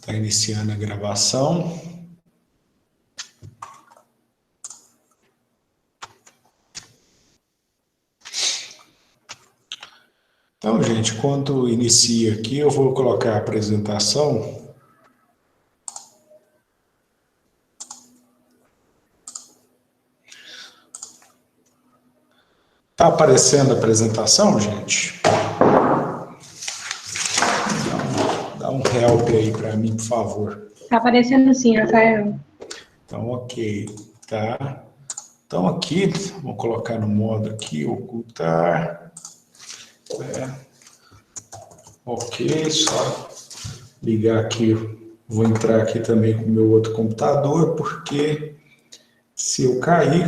Está iniciando a gravação. Então, gente, quando inicia aqui, eu vou colocar a apresentação. Está aparecendo a apresentação, gente? Dá um help aí para mim, por favor. Está aparecendo sim, Rafael. Então, ok, tá? Então, aqui, vou colocar no modo aqui, ocultar. Ok, só ligar aqui. Vou entrar aqui também com o meu outro computador, porque se eu cair,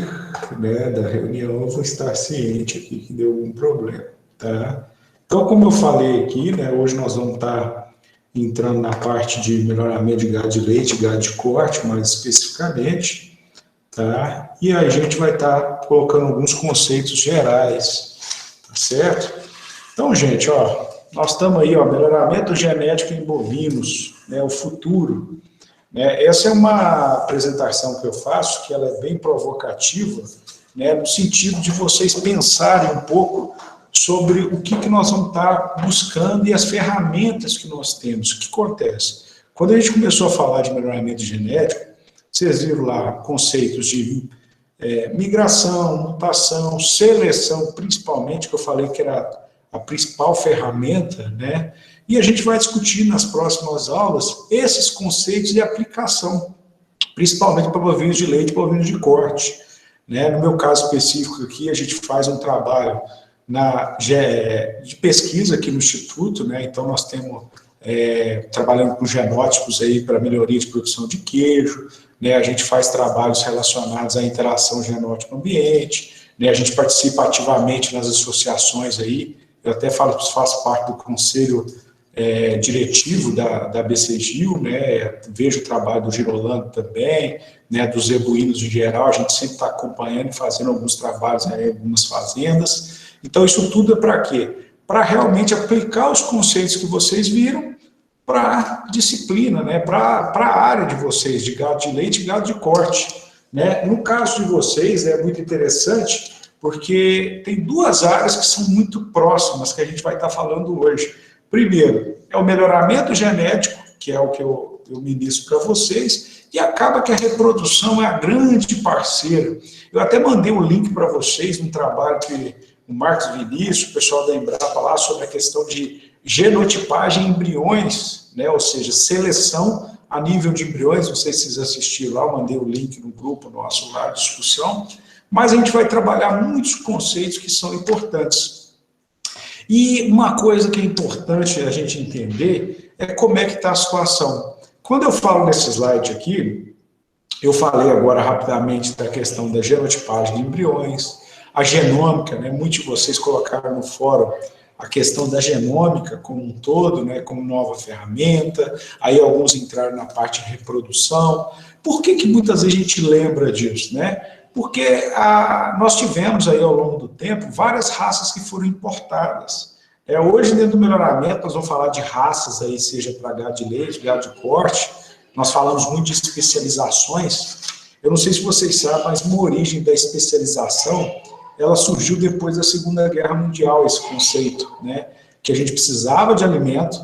né, da reunião, eu vou estar ciente aqui que deu algum problema, tá? Então, como eu falei aqui, né, hoje nós vamos estar entrando na parte de melhoramento de gado de leite, gado de corte, mais especificamente, tá? E a gente vai estar colocando alguns conceitos gerais, tá certo? Então, gente, ó, nós estamos aí, ó, melhoramento genético em bovinos, né, o futuro. Né? Essa é uma apresentação que eu faço, que ela é bem provocativa, né, no sentido de vocês pensarem um pouco sobre o que nós vamos estar buscando e as ferramentas que nós temos. O que acontece? Quando a gente começou a falar de melhoramento genético, vocês viram lá conceitos de migração, mutação, seleção, principalmente, que eu falei que era a principal ferramenta, né? E a gente vai discutir nas próximas aulas esses conceitos de aplicação, principalmente para bovinos de leite e bovinos de corte. Né? No meu caso específico aqui, a gente faz um trabalho de pesquisa aqui no Instituto, né? Então nós temos trabalhando com genótipos aí para melhoria de produção de queijo, né? A gente faz trabalhos relacionados à interação genótipo-ambiente, né? A gente participa ativamente nas associações aí, eu até faço parte do conselho diretivo da BCGIL, né? Vejo o trabalho do Girolando também, né? Dos zebuínos em geral, a gente sempre está acompanhando e fazendo alguns trabalhos em algumas fazendas. Então, isso tudo é para quê? Para realmente aplicar os conceitos que vocês viram para a disciplina, né? Para a área de vocês, de gado de leite e gado de corte. Né? No caso de vocês, é muito interessante, porque tem duas áreas que são muito próximas, que a gente vai estar falando hoje. Primeiro, é o melhoramento genético, que é o que eu ministro para vocês, e acaba que a reprodução é a grande parceira. Eu até mandei um link para vocês, num trabalho que o Marcos Vinícius, o pessoal da Embrapa lá, sobre a questão de genotipagem em embriões, né? Ou seja, seleção a nível de embriões, não sei se vocês assistiram lá, eu mandei o link no grupo nosso lá de discussão, mas a gente vai trabalhar muitos conceitos que são importantes. E uma coisa que é importante a gente entender é como é que está a situação. Quando eu falo nesse slide aqui, eu falei agora rapidamente da questão da genotipagem de embriões, a genômica, né? Muitos de vocês colocaram no fórum a questão da genômica como um todo, né? Como nova ferramenta, aí alguns entraram na parte de reprodução. Por que muitas vezes a gente lembra disso, né? Porque nós tivemos aí ao longo do tempo várias raças que foram importadas. Hoje, dentro do melhoramento, nós vamos falar de raças, aí, seja para gado de leite, gado de corte, nós falamos muito de especializações. Eu não sei se vocês sabem, mas uma origem da especialização, ela surgiu depois da Segunda Guerra Mundial, esse conceito, né? Que a gente precisava de alimento,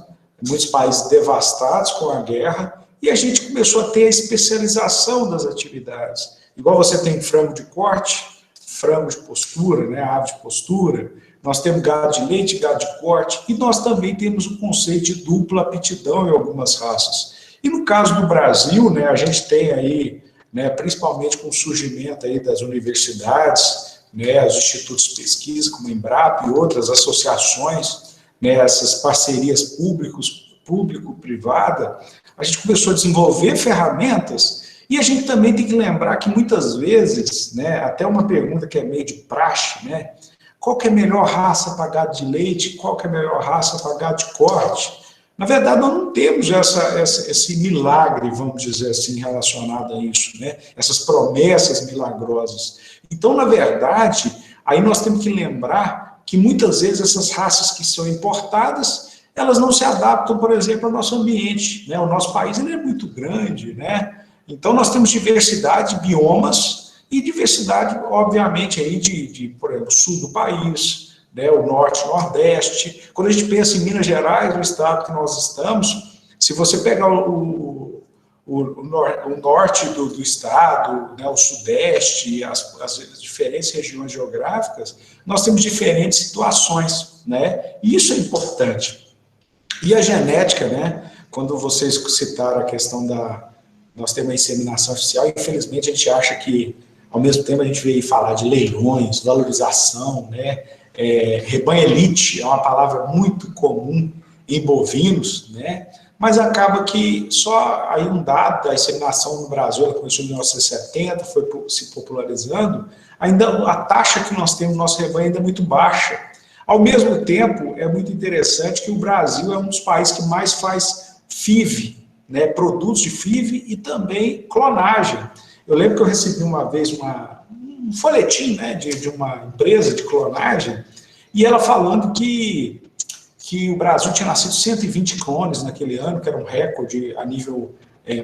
muitos países devastados com a guerra, e a gente começou a ter a especialização das atividades. Igual você tem frango de corte, frango de postura, né, ave de postura, nós temos gado de leite, gado de corte, e nós também temos o conceito de dupla aptidão em algumas raças. E no caso do Brasil, né, a gente tem aí, né, principalmente com o surgimento aí das universidades, né, os institutos de pesquisa, como a Embrapa e outras associações, né, essas parcerias público-privada, a gente começou a desenvolver ferramentas. E a gente também tem que lembrar que muitas vezes, né, até uma pergunta que é meio de praxe, né, qual que é a melhor raça para gado de leite, qual que é a melhor raça para gado de corte? Na verdade, nós não temos esse milagre, vamos dizer assim, relacionado a isso, né, essas promessas milagrosas. Então, na verdade, aí nós temos que lembrar que muitas vezes essas raças que são importadas, elas não se adaptam, por exemplo, ao nosso ambiente, né? O nosso país ele é muito grande, né? Então, nós temos diversidade de biomas e diversidade, obviamente, aí por exemplo, sul do país, né? O norte, nordeste. Quando a gente pensa em Minas Gerais, o estado que nós estamos, se você pegar o norte do estado, né, o sudeste, as diferentes regiões geográficas, nós temos diferentes situações, né? E isso é importante. E a genética, né? Quando vocês citaram a questão nós temos a inseminação artificial, infelizmente a gente acha que, ao mesmo tempo, a gente veio falar de leilões, valorização, né? Rebanho elite é uma palavra muito comum em bovinos, né? Mas acaba que só aí um dado da inseminação no Brasil, ela começou em 1970, foi se popularizando, ainda a taxa que nós temos no nosso rebanho ainda é muito baixa. Ao mesmo tempo, é muito interessante que o Brasil é um dos países que mais faz FIV, né, produtos de FIV e também clonagem. Eu lembro que eu recebi uma vez um folhetim, né, de uma empresa de clonagem, e ela falando que o Brasil tinha nascido 120 clones naquele ano, que era um recorde a nível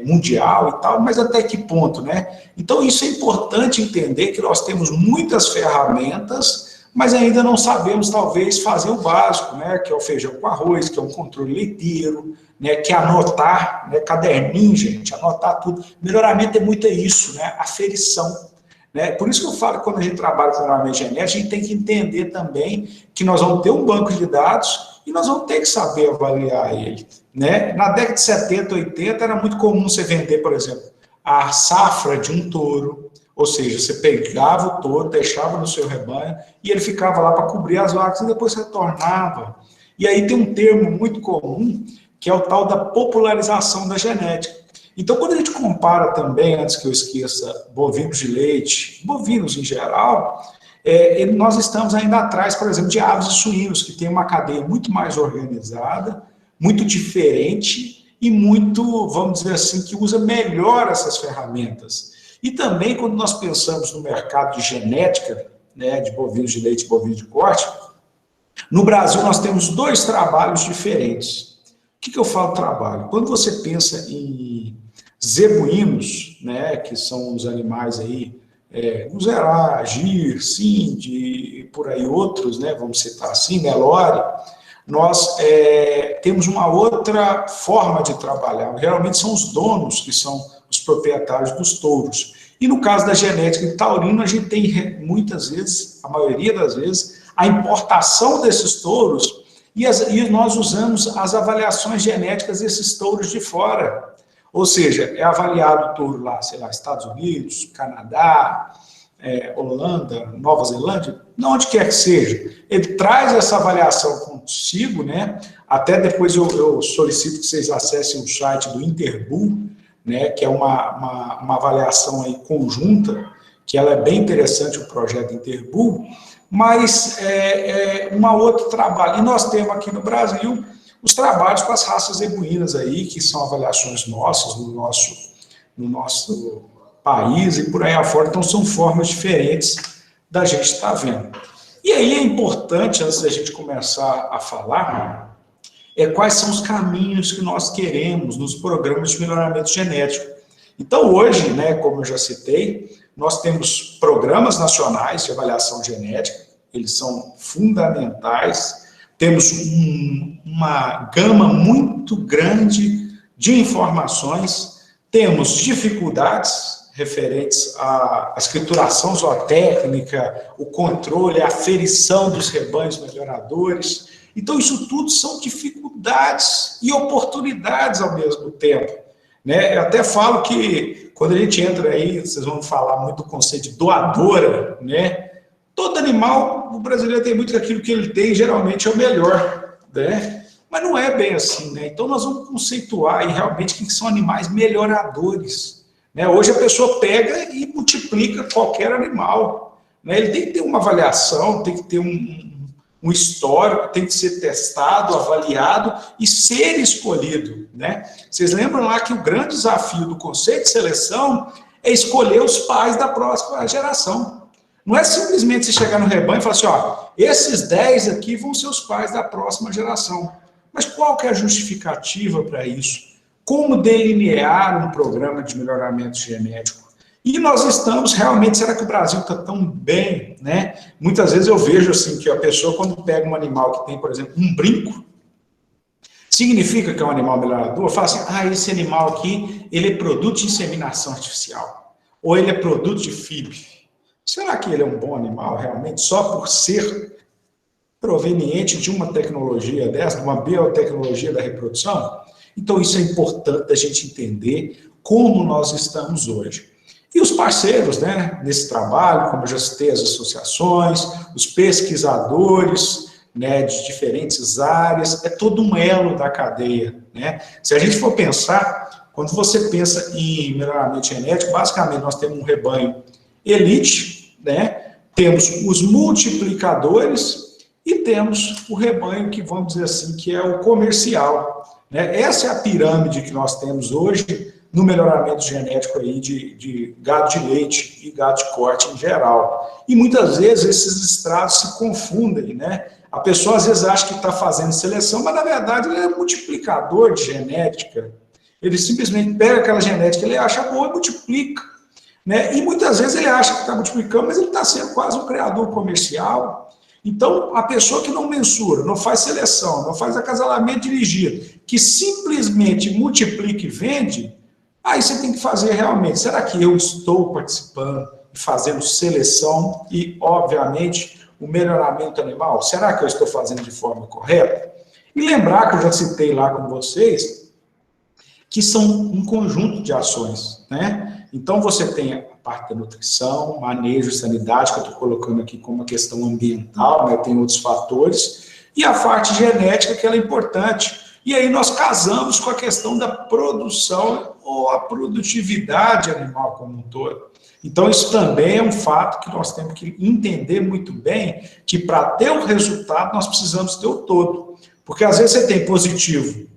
mundial e tal, mas até que ponto, né? Então, isso é importante entender que nós temos muitas ferramentas, mas ainda não sabemos, talvez, fazer o básico, né? Que é o feijão com arroz, que é um controle leiteiro, né? Que é anotar, né? Caderninho, gente, anotar tudo. Melhoramento é muito isso, né? Aferição. Né? Por isso que eu falo que quando a gente trabalha com melhoramento genético, a gente tem que entender também que nós vamos ter um banco de dados e nós vamos ter que saber avaliar ele. Né? Na década de 70, 80, era muito comum você vender, por exemplo, a safra de um touro, ou seja, você pegava o touro, deixava no seu rebanho e ele ficava lá para cobrir as vacas e depois retornava. E aí tem um termo muito comum, que é o tal da popularização da genética. Então, quando a gente compara também, antes que eu esqueça, bovinos de leite, bovinos em geral, nós estamos ainda atrás, por exemplo, de aves e suínos, que tem uma cadeia muito mais organizada, muito diferente e muito, vamos dizer assim, que usa melhor essas ferramentas. E também, quando nós pensamos no mercado de genética, né, de bovinos de leite e bovinos de corte, no Brasil nós temos dois trabalhos diferentes. O que eu falo trabalho? Quando você pensa em zebuínos, né, que são os animais aí, Guzerá, Gir, Cindy, e por aí outros, né, vamos citar assim, Nelore, nós temos uma outra forma de trabalhar. Geralmente são os donos que são os proprietários dos touros. E no caso da genética de taurino, a gente tem muitas vezes, a maioria das vezes, a importação desses touros e nós usamos as avaliações genéticas desses touros de fora. Ou seja, é avaliado o touro lá, sei lá, Estados Unidos, Canadá, Holanda, Nova Zelândia, onde quer que seja. Ele traz essa avaliação consigo, né? Até depois eu solicito que vocês acessem o site do Interbull, né? Que é uma avaliação aí conjunta, que ela é bem interessante, o projeto Interbull, mas um outro trabalho. E nós temos aqui no Brasil os trabalhos com as raças zebuínas aí, que são avaliações nossas no nosso país e por aí afora, então são formas diferentes da gente estar vendo. E aí é importante, antes da gente começar a falar, quais são os caminhos que nós queremos nos programas de melhoramento genético. Então hoje, né, como eu já citei, nós temos programas nacionais de avaliação genética, eles são fundamentais. Temos uma gama muito grande de informações, temos dificuldades referentes à escrituração zootécnica, o controle, a aferição dos rebanhos melhoradores. Então, isso tudo são dificuldades e oportunidades ao mesmo tempo. Né? Eu até falo que, quando a gente entra aí, vocês vão falar muito do conceito de doadora, né? Todo animal, o brasileiro tem muito daquilo que ele tem, geralmente é o melhor, né? Mas não é bem assim, né? Então nós vamos conceituar aí realmente que são animais melhoradores, né? Hoje a pessoa pega e multiplica qualquer animal, né? Ele tem que ter uma avaliação, tem que ter um histórico, tem que ser testado, avaliado e ser escolhido, né? Vocês lembram lá que o grande desafio do conceito de seleção é escolher os pais da próxima geração. Não é simplesmente você chegar no rebanho e falar assim, ó, esses 10 aqui vão ser os pais da próxima geração. Mas qual que é a justificativa para isso? Como delinear um programa de melhoramento genético? E nós estamos realmente, será que o Brasil está tão bem, né? Muitas vezes eu vejo assim que a pessoa, quando pega um animal que tem, por exemplo, um brinco, significa que é um animal melhorador, fala assim, esse animal aqui, ele é produto de inseminação artificial, ou ele é produto de FIV. Será que ele é um bom animal, realmente, só por ser proveniente de uma tecnologia dessa, de uma biotecnologia da reprodução? Então, isso é importante a gente entender como nós estamos hoje. E os parceiros, né, nesse trabalho, como eu já citei, as associações, os pesquisadores, né, de diferentes áreas, é todo um elo da cadeia, né? Se a gente for pensar, quando você pensa em melhoramento genético, basicamente nós temos um rebanho elite, né? Temos os multiplicadores e temos o rebanho que, vamos dizer assim, que é o comercial, né? Essa é a pirâmide que nós temos hoje no melhoramento genético aí de gado de leite e gado de corte em geral. E muitas vezes esses estratos se confundem, né? A pessoa às vezes acha que está fazendo seleção, mas na verdade ele é multiplicador de genética. Ele simplesmente pega aquela genética, ele acha boa e multiplica, né? E muitas vezes ele acha que está multiplicando, mas ele está sendo quase um criador comercial. Então, a pessoa que não mensura, não faz seleção, não faz acasalamento dirigido, que simplesmente multiplica e vende, aí você tem que fazer realmente, será que eu estou participando e fazendo seleção e, obviamente, o melhoramento animal? Será que eu estou fazendo de forma correta? E lembrar que eu já citei lá com vocês, que são um conjunto de ações, né? Então, você tem a parte da nutrição, manejo e sanidade, que eu estou colocando aqui como uma questão ambiental, né? Tem outros fatores, e a parte genética, que ela é importante. E aí nós casamos com a questão da produção ou a produtividade animal como um todo. Então, isso também é um fato que nós temos que entender muito bem, que para ter o resultado, nós precisamos ter o todo. Porque às vezes você tem positivo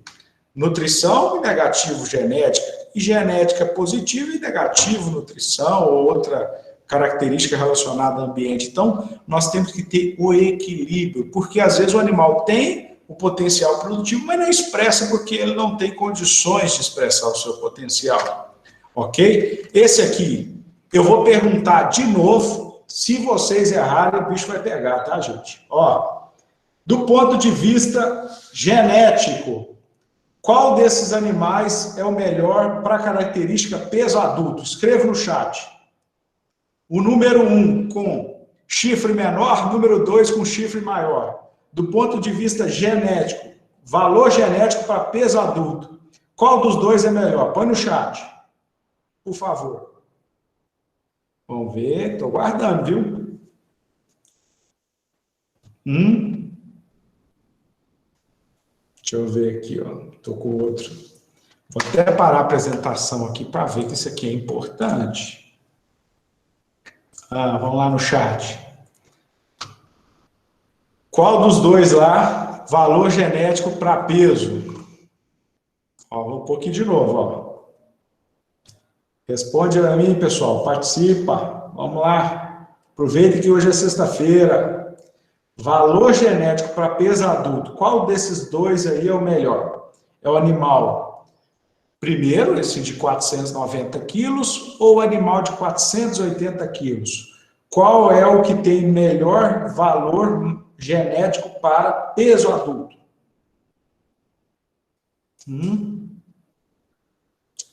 nutrição e negativo genética, e genética positiva e negativo nutrição, ou outra característica relacionada ao ambiente. Então, nós temos que ter o equilíbrio, porque às vezes o animal tem o potencial produtivo, mas não expressa porque ele não tem condições de expressar o seu potencial. Ok? Esse aqui, eu vou perguntar de novo, se vocês errarem, o bicho vai pegar, tá, gente? Ó, do ponto de vista genético, qual desses animais é o melhor para a característica peso adulto? Escreva no chat. O número 1 com chifre menor, número 2 com chifre maior. Do ponto de vista genético, valor genético para peso adulto. Qual dos dois é melhor? Põe no chat, por favor. Vamos ver, estou guardando, viu? Deixa eu ver aqui, ó. Estou com outro. Vou até parar a apresentação aqui para ver que isso aqui é importante. Vamos lá no chat. Qual dos dois lá, valor genético para peso? Ó, vou pôr aqui de novo, ó. Responde a mim, pessoal. Participa. Vamos lá. Aproveita que hoje é sexta-feira. Valor genético para peso adulto. Qual desses dois aí é o melhor? É o animal, primeiro, esse de 490 quilos, ou o animal de 480 quilos? Qual é o que tem melhor valor genético para peso adulto?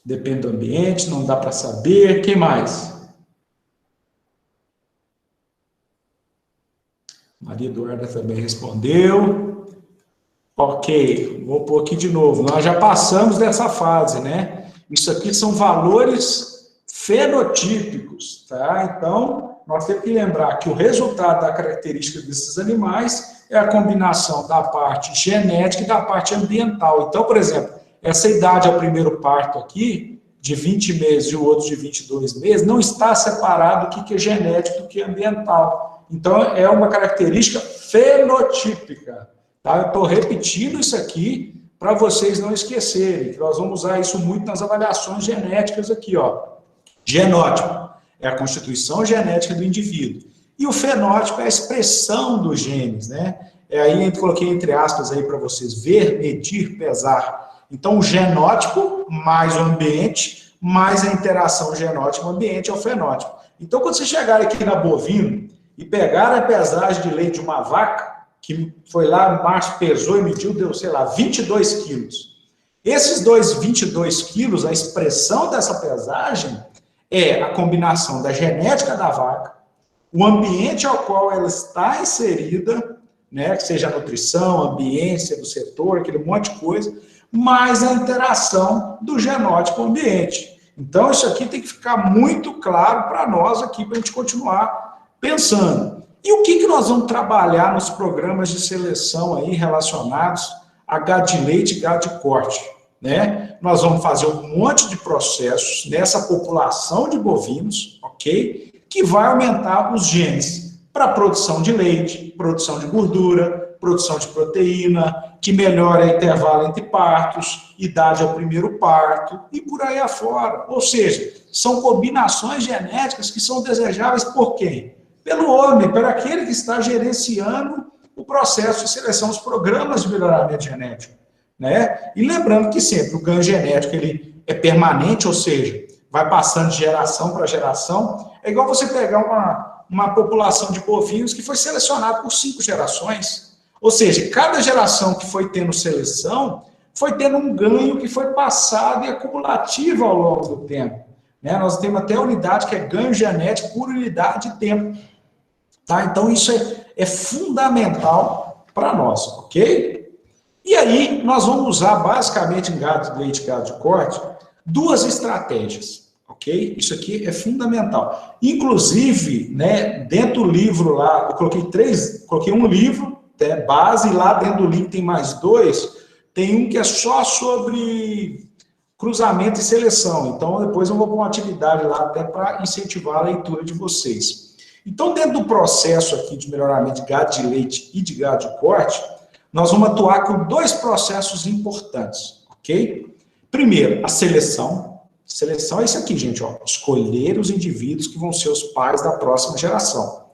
Depende do ambiente, não dá para saber. Quem mais? Maria Eduarda também respondeu. Ok, vou pôr aqui de novo. Nós já passamos dessa fase, né? Isso aqui são valores fenotípicos, tá? Então, nós temos que lembrar que o resultado da característica desses animais é a combinação da parte genética e da parte ambiental. Então, por exemplo, essa idade ao primeiro parto aqui, de 20 meses e o outro de 22 meses, não está separado o que é genético do que é ambiental. Então, é uma característica fenotípica. Tá? Eu estou repetindo isso aqui para vocês não esquecerem, que nós vamos usar isso muito nas avaliações genéticas aqui, ó. Genótipo é a constituição genética do indivíduo. E o fenótipo é a expressão dos genes, né? Aí eu coloquei entre aspas aí para vocês, ver, medir, pesar. Então, o genótipo mais o ambiente, mais a interação genótipo-ambiente é o fenótipo. Então, quando vocês chegarem aqui na bovino e pegarem a pesagem de leite de uma vaca, que foi lá, o macho pesou e mediu, deu, sei lá, 22 quilos. Esses 22 quilos, a expressão dessa pesagem é a combinação da genética da vaca, o ambiente ao qual ela está inserida, né, que seja a nutrição, ambiência do setor, aquele monte de coisa, mais a interação do genótipo com o ambiente. Então, isso aqui tem que ficar muito claro para nós aqui, para a gente continuar pensando. E o que nós vamos trabalhar nos programas de seleção aí relacionados a gado de leite e gado de corte? Né? Nós vamos fazer um monte de processos nessa população de bovinos, ok? Que vai aumentar os genes para produção de leite, produção de gordura, produção de proteína, que melhora o intervalo entre partos, idade ao primeiro parto e por aí afora. Ou seja, são combinações genéticas que são desejáveis por quem? Pelo homem, por aquele que está gerenciando o processo de seleção, os programas de melhoramento genético. Né? E lembrando que sempre o ganho genético ele é permanente, ou seja, vai passando de geração para geração. É igual você pegar uma população de bovinos que foi selecionada por 5 gerações. Ou seja, cada geração que foi tendo seleção foi tendo um ganho que foi passado e acumulativo ao longo do tempo. Né? Nós temos até a unidade que é ganho genético por unidade de tempo. Tá? Então, isso é fundamental para nós, ok? E aí, nós vamos usar, basicamente, em gado de leite e gado de corte, 2 estratégias, ok? Isso aqui é fundamental. Inclusive, né, dentro do livro lá, eu coloquei um livro, né, base, e lá dentro do livro tem mais 2, tem um que é só sobre cruzamento e seleção. Então, depois eu vou pôr uma atividade lá até para incentivar a leitura de vocês. Então, dentro do processo aqui de melhoramento de gado de leite e de gado de corte, nós vamos atuar com 2 processos importantes, ok? Primeiro, a seleção. Seleção é isso aqui, gente, ó, escolher os indivíduos que vão ser os pais da próxima geração.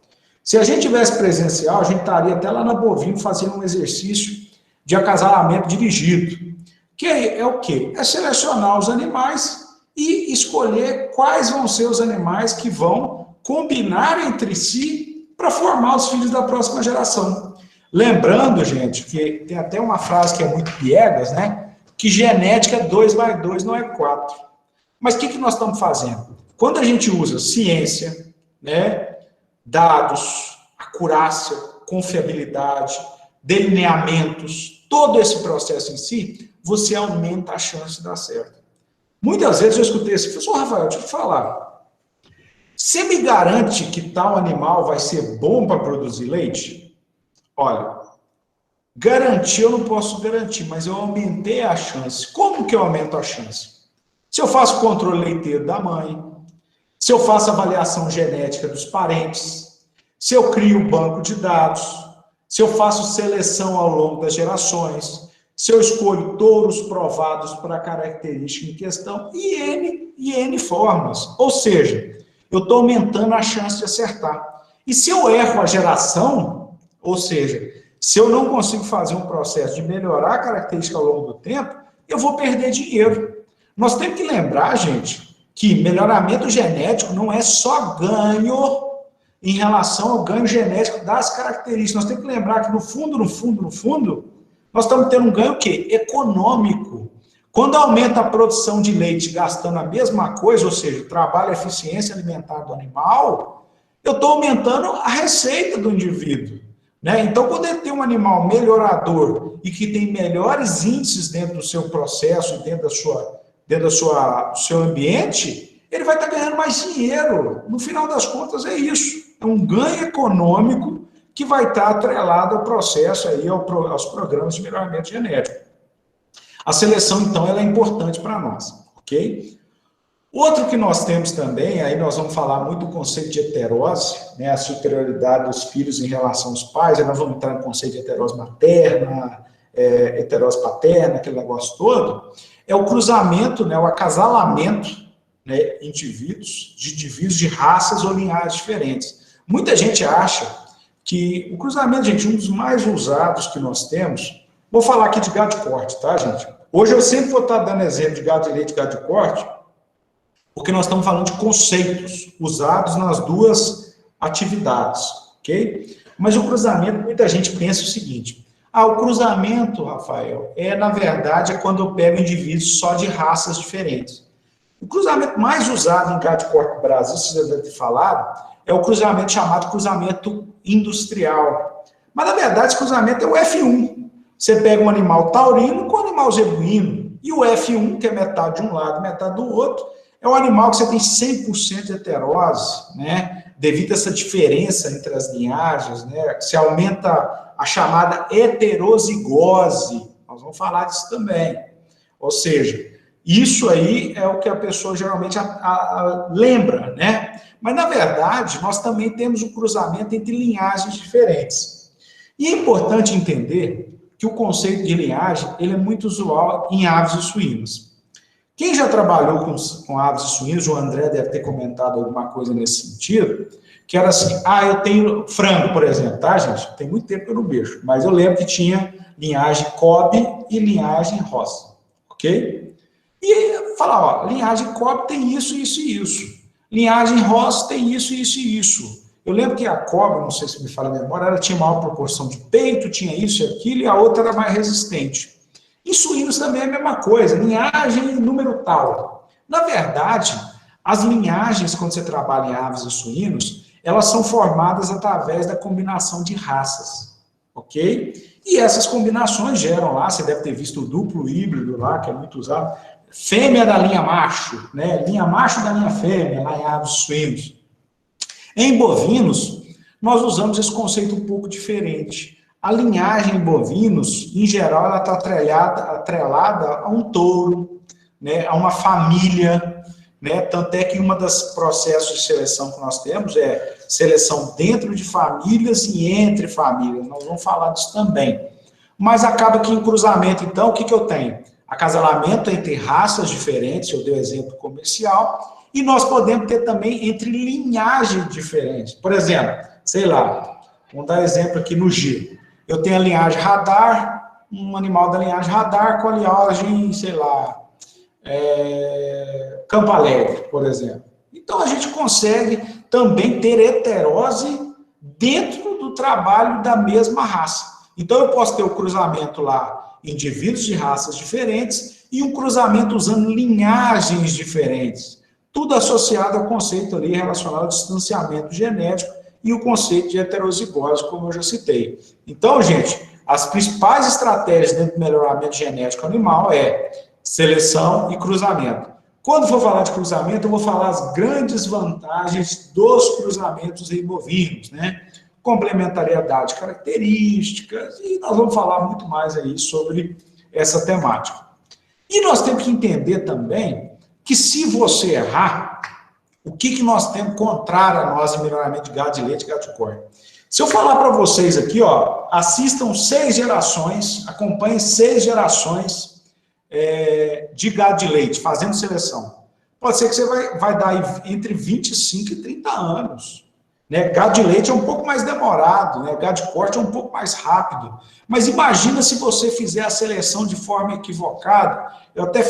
Se a gente tivesse presencial, a gente estaria até lá na bovino fazendo um exercício de acasalamento dirigido. Que é o quê? É selecionar os animais e escolher quais vão ser os animais que vão combinar entre si para formar os filhos da próxima geração. Lembrando, gente, que tem até uma frase que é muito piegas, né? Que genética é 2 mais 2 não é 4. Mas o que nós estamos fazendo? Quando a gente usa ciência, né, dados, acurácia, confiabilidade, delineamentos, todo esse processo em si, você aumenta a chance de dar certo. Muitas vezes eu escutei assim, professor Rafael, deixa eu te falar, você me garante que tal animal vai ser bom para produzir leite? Olha, garantir eu não posso garantir, mas eu aumentei a chance. Como que eu aumento a chance? Se eu faço controle leiteiro da mãe, se eu faço avaliação genética dos parentes, se eu crio banco de dados, se eu faço seleção ao longo das gerações, se eu escolho touros provados para a característica em questão, e N formas. Ou seja, eu estou aumentando a chance de acertar. E se eu erro a geração, ou seja, se eu não consigo fazer um processo de melhorar a característica ao longo do tempo, eu vou perder dinheiro. Nós temos que lembrar, gente, que melhoramento genético não é só ganho em relação ao ganho genético das características. Nós temos que lembrar que no fundo, nós estamos tendo um ganho o quê? Econômico. Quando aumenta a produção de leite gastando a mesma coisa, ou seja, o trabalho e a eficiência alimentar do animal, eu estou aumentando a receita do indivíduo. Né? Então, quando ele tem um animal melhorador e que tem melhores índices dentro do seu processo e dentro do seu ambiente, ele vai estar ganhando mais dinheiro. No final das contas, é isso. É um ganho econômico que vai estar atrelado ao processo, aí, aos programas de melhoramento genético. A seleção, então, ela é importante para nós, ok? Outro que nós temos também, aí nós vamos falar muito do conceito de heterose, né, a superioridade dos filhos em relação aos pais, aí nós vamos entrar no conceito de heterose materna, heterose paterna, aquele negócio todo, é o cruzamento, né, o acasalamento, né, de indivíduos de raças ou linhagens diferentes. Muita gente acha que o cruzamento, gente, um dos mais usados que nós temos, vou falar aqui de gado de corte, tá, gente? Hoje eu sempre vou estar dando exemplo de gado de leite e gado de corte, porque nós estamos falando de conceitos usados nas duas atividades, ok? Mas o cruzamento, muita gente pensa o seguinte, o cruzamento, Rafael, na verdade, é quando eu pego indivíduos só de raças diferentes. O cruzamento mais usado em gado de corte no Brasil, você já deve ter falado, é o cruzamento chamado cruzamento industrial. Mas, na verdade, esse cruzamento é o F1. Você pega um animal taurino com um animal zebuíno. E o F1, que é metade de um lado, metade do outro, é um animal que você tem 100% de heterose, né? Devido a essa diferença entre as linhagens, né? Se aumenta a chamada heterozigose. Nós vamos falar disso também. Ou seja, isso aí é o que a pessoa geralmente lembra, né? Mas, na verdade, nós também temos o cruzamento entre linhagens diferentes. E é importante entender que o conceito de linhagem ele é muito usual em aves e suínos. Quem já trabalhou com aves e suínos, o André deve ter comentado alguma coisa nesse sentido, que era assim, eu tenho frango, por exemplo, tá, gente? Tem muito tempo que eu não vejo, mas eu lembro que tinha linhagem Kobe e linhagem Ross, ok? E falar, linhagem Kobe tem isso, isso e isso. Linhagem Ross tem isso, isso e isso. Eu lembro que a cobra, não sei se me fala a memória, ela tinha maior proporção de peito, tinha isso e aquilo, e a outra era mais resistente. Em suínos também é a mesma coisa, linhagem número tal. Na verdade, as linhagens, quando você trabalha em aves e suínos, elas são formadas através da combinação de raças, ok? E essas combinações geram lá, você deve ter visto o duplo híbrido lá, que é muito usado, fêmea da linha macho, né? Linha macho da linha fêmea, lá em aves e suínos. Em bovinos, nós usamos esse conceito um pouco diferente. A linhagem em bovinos, em geral, ela está atrelada a um touro, né, a uma família, né, tanto é que uma das processos de seleção que nós temos é seleção dentro de famílias e entre famílias, nós vamos falar disso também. Mas acaba que em cruzamento, então, o que eu tenho? Acasalamento entre raças diferentes, eu dei o exemplo comercial, e nós podemos ter também entre linhagens diferentes. Por exemplo, sei lá, vamos dar exemplo aqui no giro. Eu tenho a linhagem radar, um animal da linhagem radar com a linhagem, sei lá, Campo Alegre, por exemplo. Então, a gente consegue também ter heterose dentro do trabalho da mesma raça. Então, eu posso ter o cruzamento lá, indivíduos de raças diferentes, e um cruzamento usando linhagens diferentes. Tudo associado ao conceito ali relacionado ao distanciamento genético e o conceito de heterozigose, como eu já citei. Então, gente, as principais estratégias dentro do melhoramento genético animal é seleção e cruzamento. Quando for falar de cruzamento, eu vou falar as grandes vantagens dos cruzamentos em bovinos, né? Complementariedade de características, e nós vamos falar muito mais aí sobre essa temática. E nós temos que entender também que se você errar, o que nós temos contrário a nós em melhoramento de gado de leite e gado de corte? Se eu falar para vocês aqui, assistam 6 gerações, acompanhem 6 gerações de gado de leite, fazendo seleção. Pode ser que você vai dar entre 25 e 30 anos. Né? Gado de leite é um pouco mais demorado, né? Gado de corte é um pouco mais rápido. Mas imagina se você fizer a seleção de forma equivocada. Eu até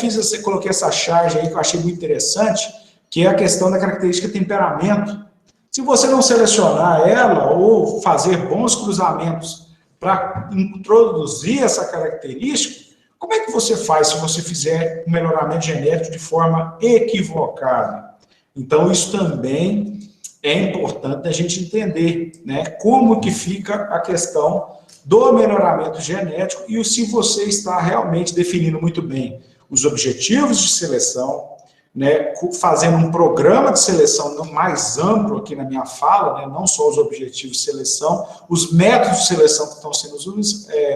coloquei essa charge aí que eu achei muito interessante, que é a questão da característica temperamento. Se você não selecionar ela ou fazer bons cruzamentos para introduzir essa característica, como é que você faz se você fizer um melhoramento genético de forma equivocada? Então, isso também é importante a gente entender, né, como que fica a questão do melhoramento genético e se você está realmente definindo muito bem os objetivos de seleção, né, fazendo um programa de seleção mais amplo aqui na minha fala, né, não só os objetivos de seleção, os métodos de seleção que estão sendo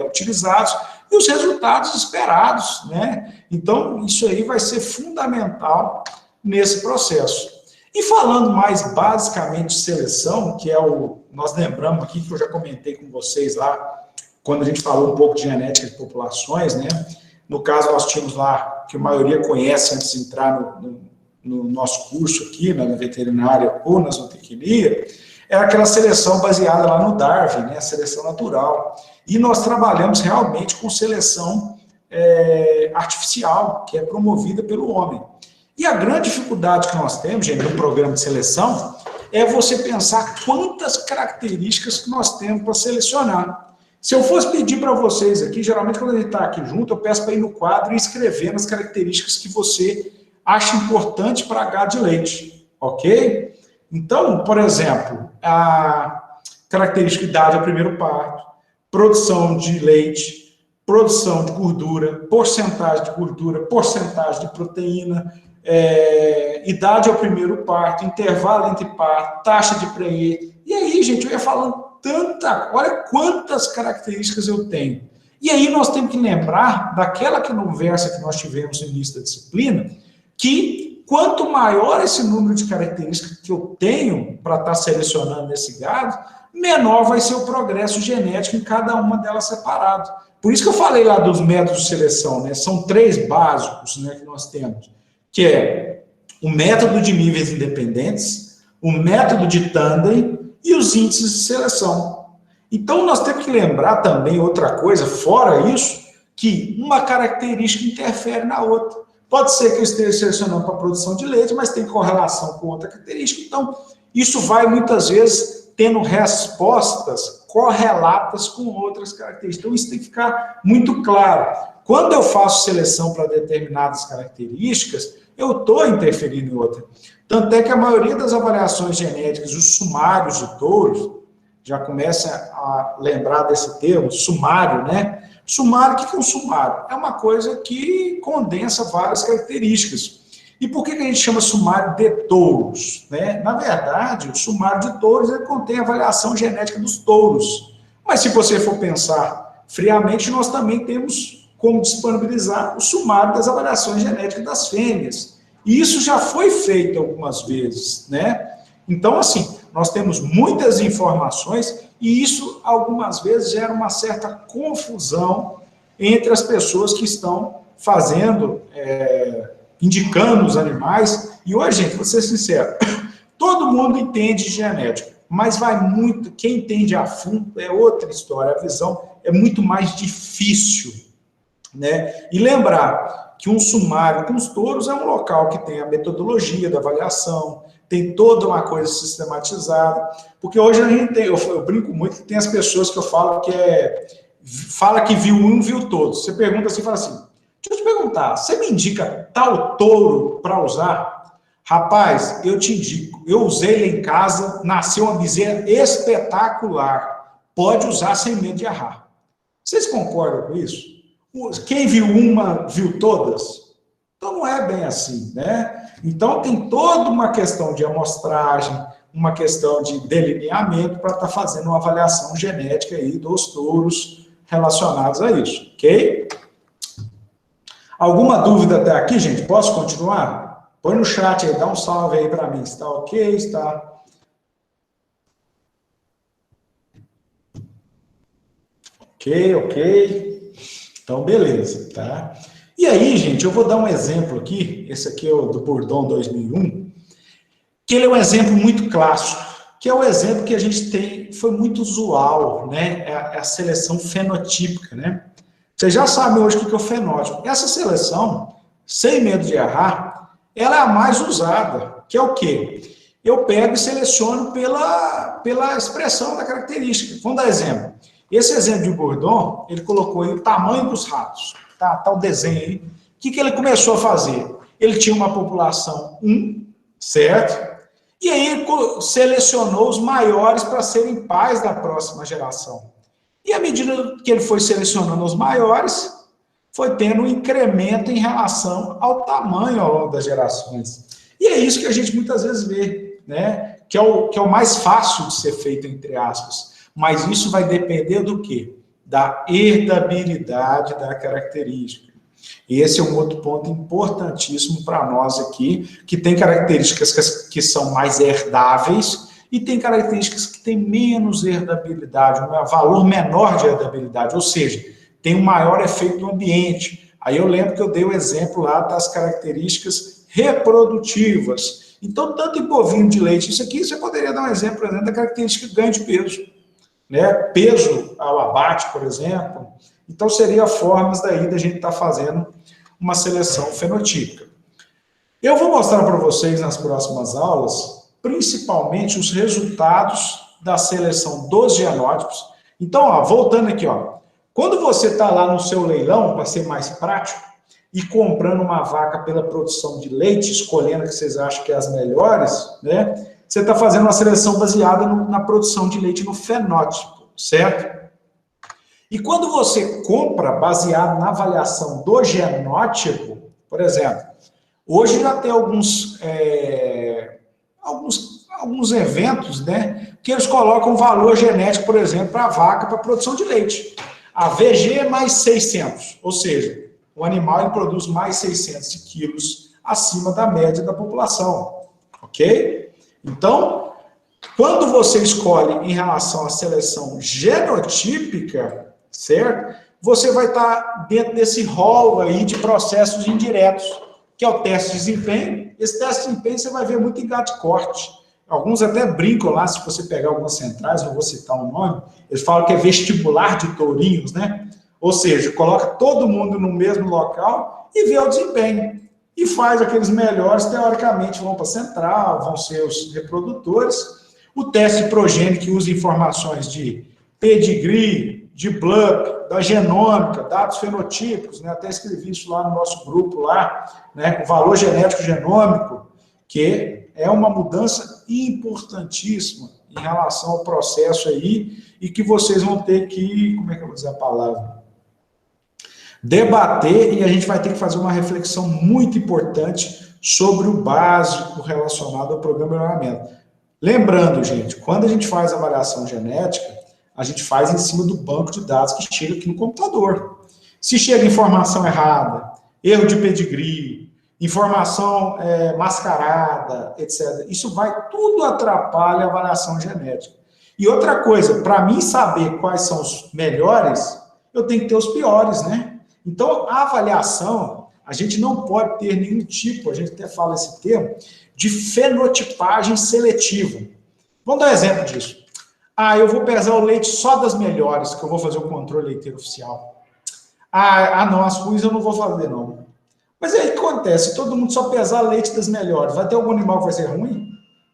utilizados e os resultados esperados, né? Então, isso aí vai ser fundamental nesse processo. E falando mais basicamente de seleção, que é nós lembramos aqui, que eu já comentei com vocês lá, quando a gente falou um pouco de genética de populações, né? No caso, nós tínhamos lá, que a maioria conhece antes de entrar no nosso curso aqui, na veterinária ou na zootecnia, era aquela seleção baseada lá no Darwin, né, a seleção natural. E nós trabalhamos realmente com seleção artificial, que é promovida pelo homem. E a grande dificuldade que nós temos, gente, no programa de seleção, é você pensar quantas características que nós temos para selecionar. Se eu fosse pedir para vocês aqui, geralmente quando a gente está aqui junto, eu peço para ir no quadro e escrever as características que você acha importante para gado de leite, ok? Então, por exemplo, a característica de idade ao primeiro parto, produção de leite, produção de gordura, porcentagem de gordura, porcentagem de proteína, idade ao primeiro parto, intervalo entre parto, taxa de prenhe. E aí, gente, eu ia falando olha quantas características eu tenho. E aí nós temos que lembrar daquela conversa que nós tivemos no início da disciplina, que quanto maior esse número de características que eu tenho para estar selecionando esse gado, menor vai ser o progresso genético em cada uma delas separado. Por isso que eu falei lá dos métodos de seleção, né? São 3 básicos, né, que nós temos, que é o método de níveis independentes, o método de tandem e os índices de seleção. Então, nós temos que lembrar também outra coisa, fora isso, que uma característica interfere na outra. Pode ser que eu esteja selecionando para a produção de leite, mas tem correlação com outra característica. Então, isso vai, muitas vezes, tendo respostas correlatas com outras características. Então, isso tem que ficar muito claro. Quando eu faço seleção para determinadas características, eu estou interferindo em outra. Tanto é que a maioria das avaliações genéticas, os sumários de touros, já começa a lembrar desse termo, sumário, né? Sumário, o que é um sumário? É uma coisa que condensa várias características. E por que a gente chama sumário de touros? Né? Na verdade, o sumário de touros ele contém a avaliação genética dos touros. Mas se você for pensar friamente, nós também temos como disponibilizar o sumário das avaliações genéticas das fêmeas. E isso já foi feito algumas vezes, né? Então, assim, nós temos muitas informações e isso, algumas vezes, gera uma certa confusão entre as pessoas que estão fazendo, indicando os animais. E hoje, gente, vou ser sincero, todo mundo entende genética, mas vai muito, quem entende a fundo é outra história, a visão é muito mais difícil, né? E lembrar que um sumário com os touros é um local que tem a metodologia da avaliação, tem toda uma coisa sistematizada, porque hoje a gente tem, eu brinco muito que tem as pessoas que eu falo fala que viu um, viu todos. Você pergunta assim, fala assim, deixa eu te perguntar, você me indica tal touro para usar? Rapaz, eu te indico, eu usei ele em casa, nasceu uma bezerra espetacular, pode usar sem medo de errar. Vocês concordam com isso? Quem viu uma, viu todas? Então, não é bem assim, né? Então, tem toda uma questão de amostragem, uma questão de delineamento para estar fazendo uma avaliação genética aí dos touros relacionados a isso, ok? Alguma dúvida até aqui, gente? Posso continuar? Põe no chat aí, dá um salve aí para mim. Está ok? Está... Ok. Então, beleza, tá? E aí, gente, eu vou dar um exemplo aqui, esse aqui é o do Bourdon 2001, que ele é um exemplo muito clássico, que é o exemplo que a gente tem, foi muito usual, né? É a seleção fenotípica, né? Vocês já sabem hoje o que é o fenótipo. Essa seleção, sem medo de errar, ela é a mais usada, que é o quê? Eu pego e seleciono pela expressão da característica. Vamos dar exemplo. Esse exemplo de Bourdon, ele colocou aí o tamanho dos ratos. Tá o desenho aí. O que ele começou a fazer? Ele tinha uma população 1, certo? E aí ele selecionou os maiores para serem pais da próxima geração. E à medida que ele foi selecionando os maiores, foi tendo um incremento em relação ao tamanho ao longo das gerações. E é isso que a gente muitas vezes vê, né? Que é o mais fácil de ser feito, entre aspas. Mas isso vai depender do quê? Da herdabilidade da característica. E esse é um outro ponto importantíssimo para nós aqui, que tem características que são mais herdáveis e tem características que têm menos herdabilidade, um valor menor de herdabilidade, ou seja, tem um maior efeito no ambiente. Aí eu lembro que eu dei o exemplo lá das características reprodutivas. Então, tanto em bovino de leite, isso aqui, você poderia dar um exemplo, por exemplo, da característica de ganho de peso, né? Peso ao abate, por exemplo. Então, seria formas daí da gente estar fazendo uma seleção fenotípica. Eu vou mostrar para vocês nas próximas aulas, principalmente os resultados da seleção dos genótipos. Então, ó, voltando aqui, ó, quando você está lá no seu leilão, para ser mais prático, e comprando uma vaca pela produção de leite, escolhendo a que vocês acham que é as melhores, né? Você está fazendo uma seleção baseada na produção de leite no fenótipo, certo? E quando você compra baseado na avaliação do genótipo, por exemplo, hoje já tem alguns eventos, né, que eles colocam valor genético, por exemplo, para a vaca, para a produção de leite. A VG mais 600, ou seja, o animal ele produz mais 600 quilos acima da média da população, ok? Então, quando você escolhe em relação à seleção genotípica, certo? Você vai estar dentro desse rol aí de processos indiretos, que é o teste de desempenho. Esse teste de desempenho você vai ver muito em gado de corte. Alguns até brincam lá, se você pegar algumas centrais, não vou citar o nome, eles falam que é vestibular de tourinhos, né? Ou seja, coloca todo mundo no mesmo local e vê o desempenho. E faz aqueles melhores, teoricamente, vão para a central, vão ser os reprodutores. O teste progênio, que usa informações de pedigree, de BLUP, da genômica, dados fenotípicos, né? Até escrevi isso lá no nosso grupo, lá, né? O valor genético genômico, que é uma mudança importantíssima em relação ao processo aí, e que vocês vão ter que, como é que eu vou dizer a palavra? Debater, e a gente vai ter que fazer uma reflexão muito importante sobre o básico relacionado ao programa de melhoramento. Lembrando, gente, quando a gente faz avaliação genética, a gente faz em cima do banco de dados que chega aqui no computador. Se chega informação errada, erro de pedigree, informação mascarada, etc., isso vai tudo atrapalha a avaliação genética. E outra coisa, para mim saber quais são os melhores, eu tenho que ter os piores, né? Então, a avaliação, a gente não pode ter nenhum tipo, a gente até fala esse termo, de fenotipagem seletiva. Vamos dar um exemplo disso. Eu vou pesar o leite só das melhores, que eu vou fazer o controle leiteiro oficial. Não, as ruins eu não vou fazer, não. Mas aí o que acontece? Se todo mundo só pesar leite das melhores, vai ter algum animal que vai ser ruim?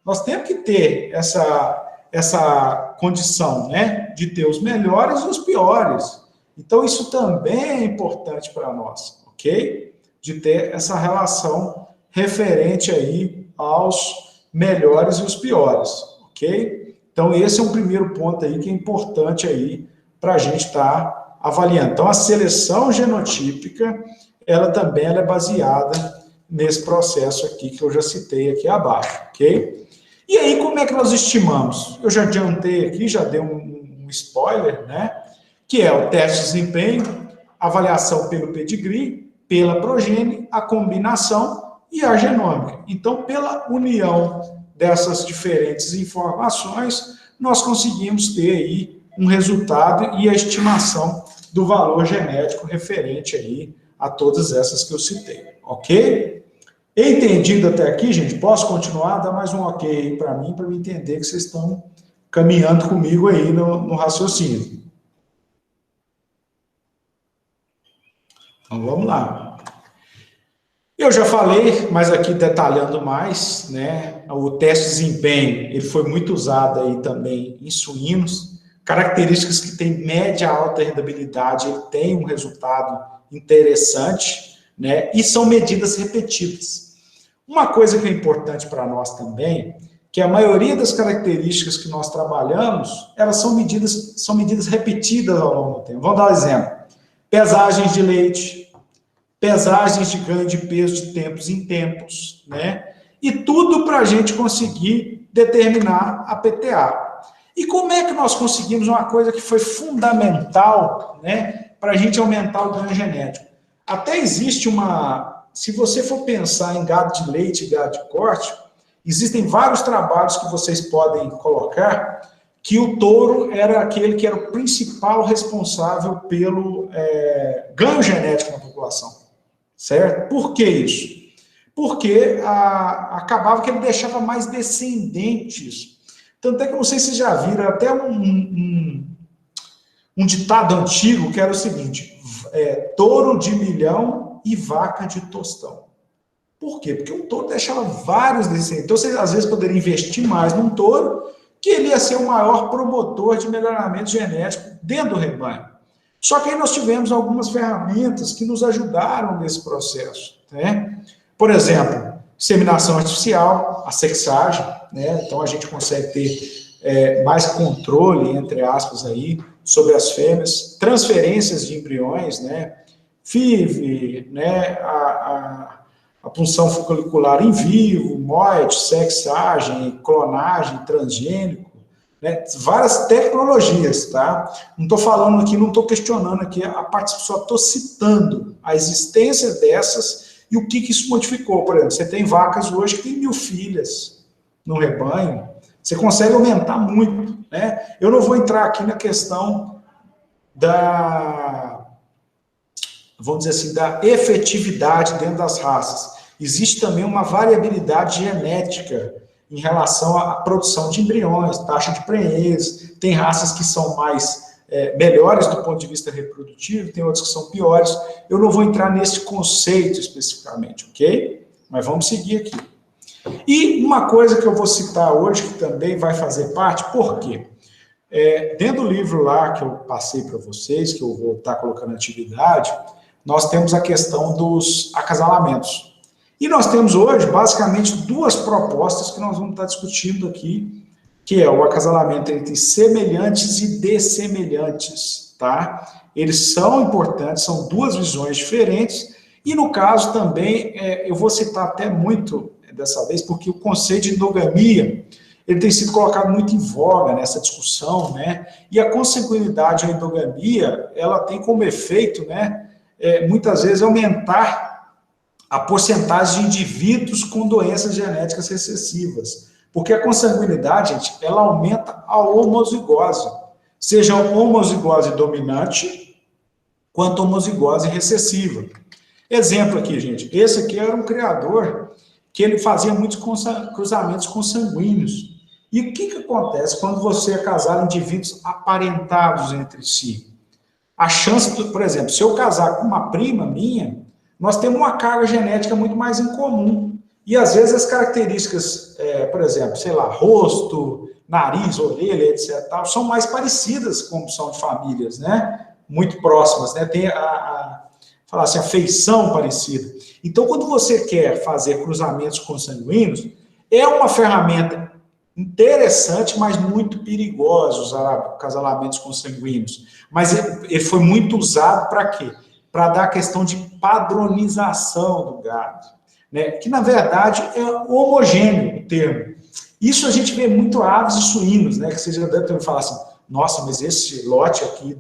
Nós temos que ter essa condição, né, de ter os melhores e os piores. Então, isso também é importante para nós, ok? De ter essa relação referente aí aos melhores e os piores, ok? Então, esse é um primeiro ponto aí que é importante aí para a gente estar avaliando. Então, a seleção genotípica, ela também é baseada nesse processo aqui que eu já citei aqui abaixo, ok? E aí, como é que nós estimamos? Eu já adiantei aqui, já dei um spoiler, né? Que é o teste de desempenho, avaliação pelo pedigree, pela progênie, a combinação e a genômica. Então, pela união dessas diferentes informações, nós conseguimos ter aí um resultado e a estimação do valor genético referente aí a todas essas que eu citei, ok? Entendido até aqui, gente? Posso continuar? Dá mais um ok aí para mim entender que vocês estão caminhando comigo aí no raciocínio. Então, vamos lá. Eu já falei, mas aqui detalhando mais, né? O teste de desempenho, ele foi muito usado aí também em suínos. Características que têm média alta rentabilidade, ele tem um resultado interessante, né? E são medidas repetidas. Uma coisa que é importante para nós também, que a maioria das características que nós trabalhamos, elas são medidas repetidas ao longo do tempo. Vamos dar um exemplo. Pesagens de leite, pesagens de ganho de peso de tempos em tempos, né? E tudo para a gente conseguir determinar a PTA. E como é que nós conseguimos uma coisa que foi fundamental, né, para a gente aumentar o ganho genético? Até existe se você for pensar em gado de leite e gado de corte, existem vários trabalhos que vocês podem colocar que o touro era aquele que era o principal responsável pelo ganho genético na população, certo? Por que isso? porque acabava que ele deixava mais descendentes. Tanto é que eu não sei se vocês já viram, até um ditado antigo que era o seguinte, touro de milhão e vaca de tostão. Por quê? Porque o touro deixava vários descendentes. Então, você às vezes poderia investir mais num touro, que ele ia ser o maior promotor de melhoramento genético dentro do rebanho. Só que aí nós tivemos algumas ferramentas que nos ajudaram nesse processo, né? Por exemplo, inseminação artificial, a sexagem, né? Então a gente consegue ter mais controle, entre aspas, aí, sobre as fêmeas, transferências de embriões, né? FIV, né? A punção folicular em vivo, MOIT, sexagem, clonagem, transgênico, né? Várias tecnologias, tá? Não estou falando aqui, não estou questionando aqui a parte, só estou citando a existência dessas e o que isso modificou. Por exemplo, você tem vacas hoje que tem 1000 filhas no rebanho, você consegue aumentar muito, né? Eu não vou entrar aqui na questão vamos dizer assim, da efetividade dentro das raças. Existe também uma variabilidade genética em relação à produção de embriões, taxa de prenhez. Tem raças que são mais melhores do ponto de vista reprodutivo, tem outras que são piores. Eu não vou entrar nesse conceito especificamente, ok? Mas vamos seguir aqui. E uma coisa que eu vou citar hoje, que também vai fazer parte, por quê? Dentro do livro lá que eu passei para vocês, que eu vou estar colocando atividade, nós temos a questão dos acasalamentos. E nós temos hoje, basicamente, 2 propostas que nós vamos estar discutindo aqui, que é o acasalamento entre semelhantes e dessemelhantes, tá? Eles são importantes, são 2 visões diferentes, e no caso também, eu vou citar até muito dessa vez, porque o conceito de endogamia, ele tem sido colocado muito em voga nessa discussão, né? E a consanguinidade à endogamia, ela tem como efeito, né, muitas vezes aumentar a porcentagem de indivíduos com doenças genéticas recessivas. Porque a consanguinidade, gente, ela aumenta a homozigose, seja a homozigose dominante, quanto a homozigose recessiva. Exemplo aqui, gente, esse aqui era um criador que ele fazia muitos cruzamentos consanguíneos. E o que acontece quando você casar indivíduos aparentados entre si? A chance, por exemplo, se eu casar com uma prima minha, nós temos uma carga genética muito mais em comum. E, às vezes, as características, por exemplo, sei lá, rosto, nariz, orelha, etc., são mais parecidas como são de famílias, né? Muito próximas, né? Tem falar assim, a feição parecida. Então, quando você quer fazer cruzamentos consanguíneos, é uma ferramenta interessante, mas muito perigosa usar casalamentos consanguíneos. Mas ele foi muito usado para quê? Para dar a questão de padronização do gado, né? Que, na verdade, é homogêneo o termo. Isso a gente vê muito aves e suínos, né? Que vocês já devem ter falado assim, nossa, mas esse lote aqui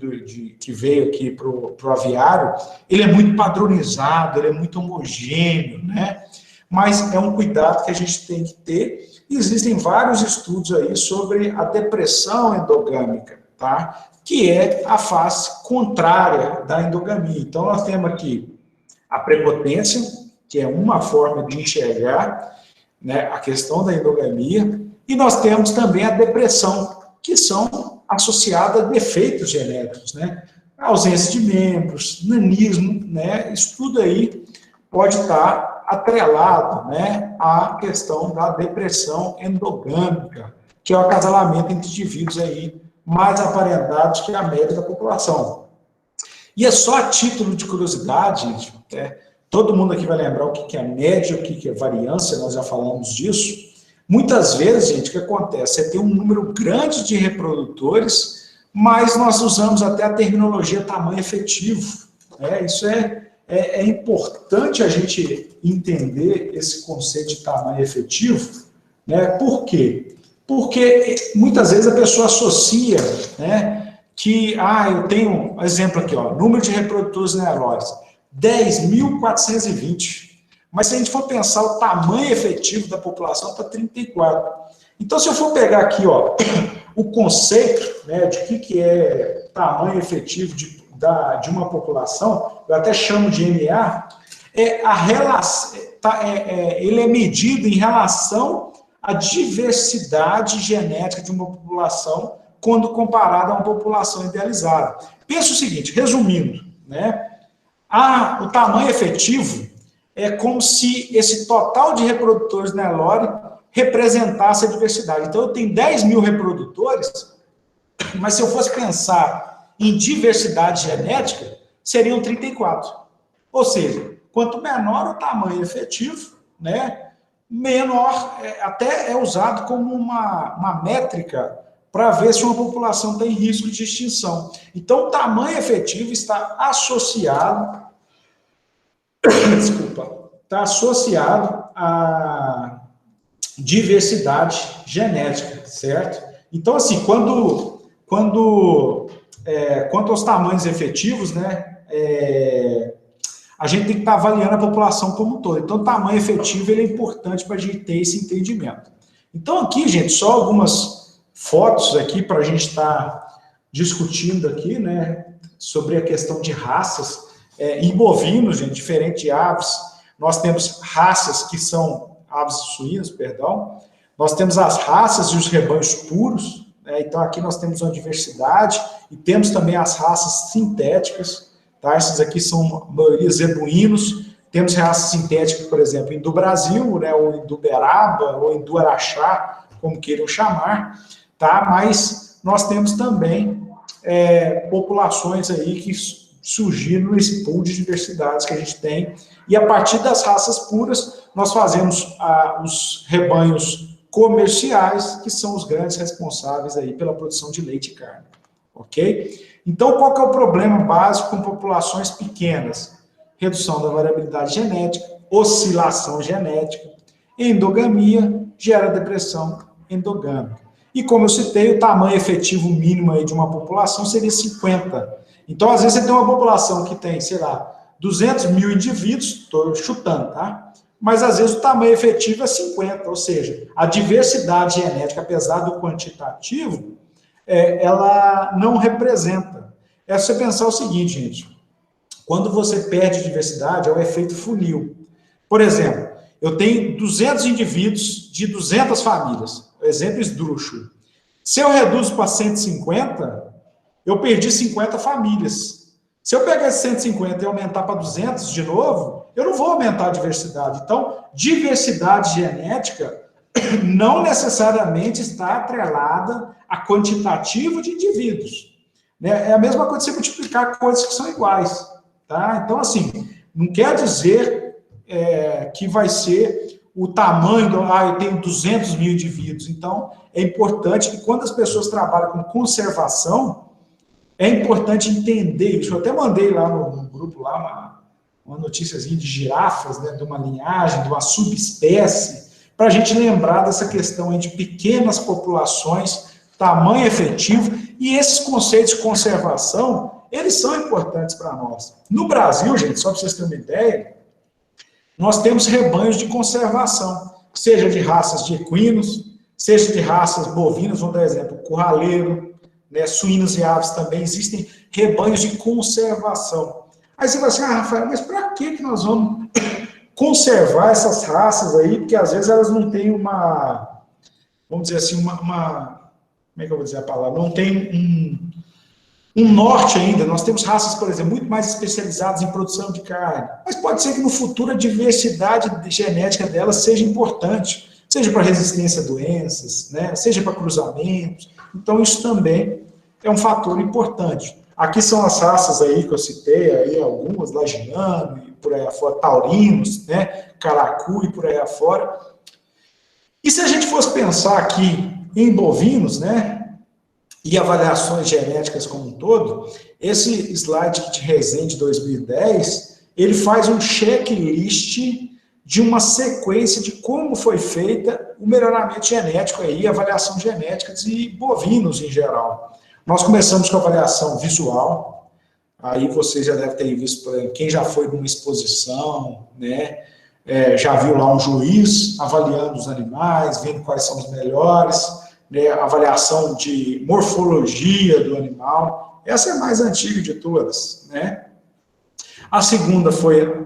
que veio aqui para o aviário, ele é muito padronizado, ele é muito homogêneo, né? Mas é um cuidado que a gente tem que ter. Existem vários estudos aí sobre a depressão endogâmica, tá? Que é a face contrária da endogamia. Então, nós temos aqui a prepotência, que é uma forma de enxergar, né, a questão da endogamia, e nós temos também a depressão, que são associadas a defeitos genéticos, né? A ausência de membros, nanismo, né? Isso tudo aí pode estar atrelado, né, à questão da depressão endogâmica, que é o acasalamento entre indivíduos aí mais aparentados que a média da população. E é só a título de curiosidade, gente, todo mundo aqui vai lembrar o que é média, o que é variância, nós já falamos disso. Muitas vezes, gente, o que acontece? Você tem um número grande de reprodutores, mas nós usamos até a terminologia tamanho efetivo, né? Isso é importante a gente entender esse conceito de tamanho efetivo, né? Por quê? Porque muitas vezes a pessoa associa, né, que, eu tenho, exemplo aqui, ó, número de reprodutores Nelores, 10.420. Mas se a gente for pensar o tamanho efetivo da população, está 34. Então, se eu for pegar aqui, ó, o conceito, né, de que é tamanho efetivo de uma população, eu até chamo de NA, Ele é medido em relação à diversidade genética de uma população quando comparado a uma população idealizada. Pensa o seguinte, resumindo, né? O tamanho efetivo é como se esse total de reprodutores Nelore representasse a diversidade. Então, eu tenho 10 mil reprodutores, mas se eu fosse pensar em diversidade genética, seriam 34. Ou seja, quanto menor o tamanho efetivo, né, menor, até é usado como uma métrica para ver se uma população tem risco de extinção. Então, o tamanho efetivo está associado, está associado à diversidade genética, certo? Então, assim, quanto aos tamanhos efetivos, né, a gente tem que estar avaliando a população como um todo. Então, o tamanho efetivo ele é importante para a gente ter esse entendimento. Então, aqui, gente, só algumas fotos aqui para a gente estar discutindo aqui, né, sobre a questão de raças. Em bovinos, gente, diferente de aves, nós temos raças que são aves e suínos, perdão. Nós temos as raças e os rebanhos puros. Então, aqui nós temos uma diversidade e temos também as raças sintéticas. Tá? Esses aqui são, a maioria, zebuínos. Temos raças sintéticas, por exemplo, em do Brasil, né, ou em do Uberaba, ou em do Araxá, como queiram chamar. Tá? Mas nós temos também populações aí que surgiram nesse pool de diversidades que a gente tem. E a partir das raças puras, nós fazemos os rebanhos comerciais, que são os grandes responsáveis aí pela produção de leite e carne. Ok? Então, qual que é o problema básico com populações pequenas? Redução da variabilidade genética, oscilação genética, endogamia, gera depressão endogâmica. E como eu citei, o tamanho efetivo mínimo aí de uma população seria 50. Então, às vezes, você tem uma população que tem, sei lá, 200 mil indivíduos, estou chutando, tá? Mas, às vezes, o tamanho efetivo é 50, ou seja, a diversidade genética, apesar do quantitativo, ela não representa. É você pensar o seguinte, gente, quando você perde diversidade, é o efeito funil. Por exemplo, eu tenho 200 indivíduos de 200 famílias, exemplo esdrúxulo. Se eu reduzo para 150, eu perdi 50 famílias. Se eu pegar esses 150 e aumentar para 200 de novo, eu não vou aumentar a diversidade. Então, diversidade genética não necessariamente está atrelada a quantitativo de indivíduos. É a mesma coisa de você multiplicar coisas que são iguais. Tá? Então, assim, não quer dizer que vai ser o tamanho eu tenho 200 mil indivíduos. Então, é importante que quando as pessoas trabalham com conservação, é importante entender isso. Eu até mandei lá no grupo lá uma noticiazinha de girafas, né, de uma linhagem, de uma subespécie, para a gente lembrar dessa questão aí de pequenas populações, tamanho efetivo, e esses conceitos de conservação, eles são importantes para nós. No Brasil, gente, só para vocês terem uma ideia, nós temos rebanhos de conservação, seja de raças de equinos, seja de raças bovinas, vamos dar exemplo, curraleiro, né, suínos e aves também, existem rebanhos de conservação. Aí você vai assim, Rafael, mas para que nós vamos conservar essas raças aí? Porque às vezes elas não têm vamos dizer assim, como é que eu vou dizer a palavra? Não tem um norte ainda. Nós temos raças, por exemplo, muito mais especializadas em produção de carne, mas pode ser que no futuro a diversidade genética delas seja importante, seja para resistência a doenças, né, seja para cruzamentos. Então, isso também é um fator importante. Aqui são as raças aí que eu citei, aí algumas, lagiano e por aí afora, taurinos, né, caracu e por aí afora. E se a gente fosse pensar aqui em bovinos, né, e avaliações genéticas como um todo, esse slide que te Resende 2010, ele faz um checklist de uma sequência de como foi feita o melhoramento genético aí, a avaliação genética de bovinos em geral. Nós começamos com a avaliação visual, aí vocês já devem ter visto, por exemplo, quem já foi numa exposição, né, já viu lá um juiz avaliando os animais, vendo quais são os melhores, né, avaliação de morfologia do animal, essa é a mais antiga de todas, né? A segunda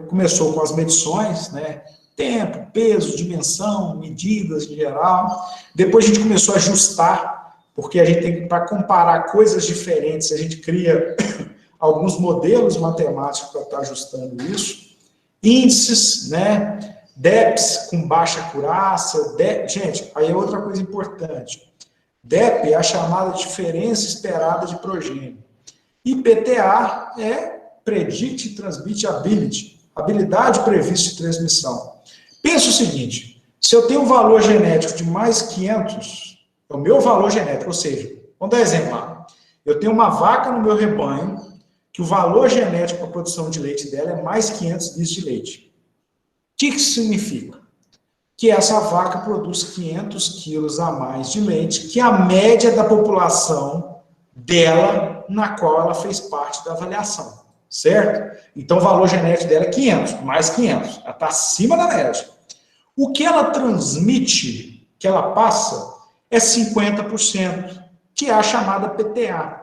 começou com as medições, né? Tempo, peso, dimensão, medidas em geral. Depois a gente começou a ajustar, porque a gente tem, para comparar coisas diferentes, a gente cria alguns modelos matemáticos para estar ajustando isso. Índices, né? DEPs com baixa acurácia. Gente, aí é outra coisa importante. DEP é a chamada diferença esperada de progênio. E PTA é Predict Transmit Ability, habilidade prevista de transmissão. Pensa o seguinte, se eu tenho um valor genético de mais 500, é o meu valor genético, ou seja, vamos dar exemplo lá, eu tenho uma vaca no meu rebanho, que o valor genético para a produção de leite dela é mais 500 litros de leite. O que isso significa? Que essa vaca produz 500 quilos a mais de leite, que é a média da população dela, na qual ela fez parte da avaliação, certo? Então, o valor genético dela é 500, mais 500, ela está acima da média. O que ela transmite, que ela passa, é 50%, que é a chamada PTA,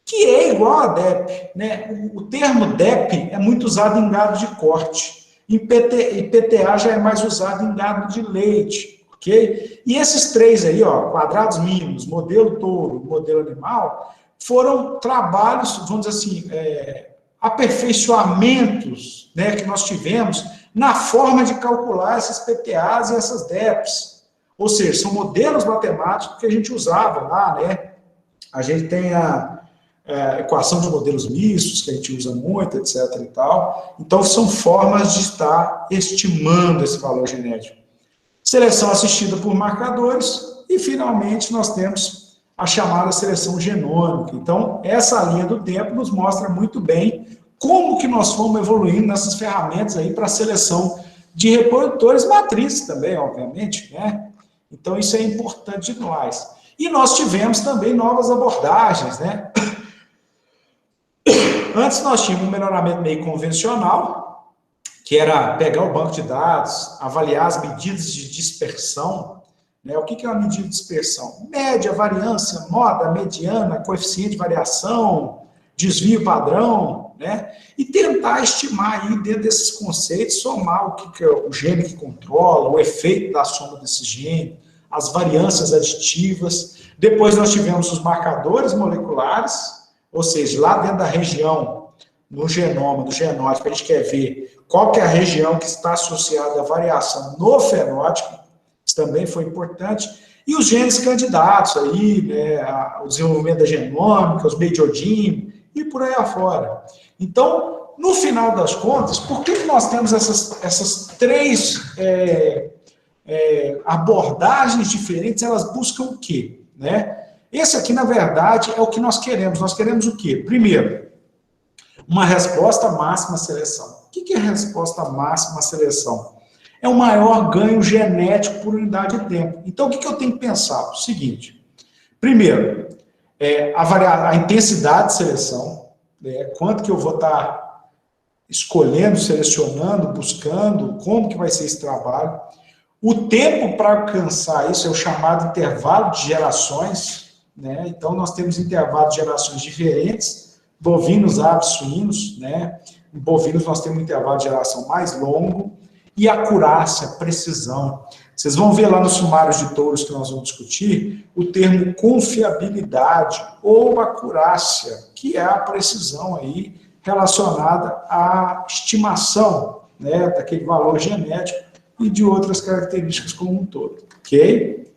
que é igual a DEP, né? O termo DEP é muito usado em gado de corte, e PTA já é mais usado em gado de leite, ok? E esses três aí, ó, quadrados mínimos, modelo touro, modelo animal, foram trabalhos, vamos dizer assim, aperfeiçoamentos, né, que nós tivemos na forma de calcular esses PTAs e essas DEPs. Ou seja, são modelos matemáticos que a gente usava lá, né? A gente tem a equação de modelos mistos, que a gente usa muito, etc. e tal. Então, são formas de estar estimando esse valor genético. Seleção assistida por marcadores e, finalmente, nós temos a chamada seleção genômica. Então, essa linha do tempo nos mostra muito bem como que nós fomos evoluindo nessas ferramentas aí para a seleção de reprodutores matrizes também, obviamente, né? Então, isso é importante demais. E nós tivemos também novas abordagens, né? Antes nós tínhamos um melhoramento meio convencional, que era pegar o banco de dados, avaliar as medidas de dispersão, né? O que é uma medida de dispersão? Média, variância, moda, mediana, coeficiente de variação, desvio padrão, né? E tentar estimar aí dentro desses conceitos, somar o que é o gene que controla, o efeito da soma desse gene, as variâncias aditivas. Depois nós tivemos os marcadores moleculares, ou seja, lá dentro da região, no genoma, do genótipo, a gente quer ver qual que é a região que está associada à variação no fenótipo, isso também foi importante, e os genes candidatos aí, né, o desenvolvimento da genômica, os Meijodim, e por aí afora. Então, no final das contas, por que nós temos essas três abordagens diferentes? Elas buscam o quê? Né? Esse aqui, na verdade, é o que nós queremos. Nós queremos o quê? Primeiro, uma resposta máxima à seleção. O que é resposta máxima à seleção? É o maior ganho genético por unidade de tempo. Então, o que eu tenho que pensar? O seguinte, primeiro, a intensidade de seleção, quanto que eu vou estar escolhendo, selecionando, buscando, como que vai ser esse trabalho. O tempo para alcançar isso é o chamado intervalo de gerações, né? Então, nós temos intervalos de gerações diferentes, bovinos, aves, suínos, né? Em bovinos, nós temos um intervalo de geração mais longo, e acurácia, precisão. Vocês vão ver lá nos sumários de touros que nós vamos discutir, o termo confiabilidade ou acurácia, que é a precisão aí relacionada à estimação, né, daquele valor genético e de outras características como um todo, ok?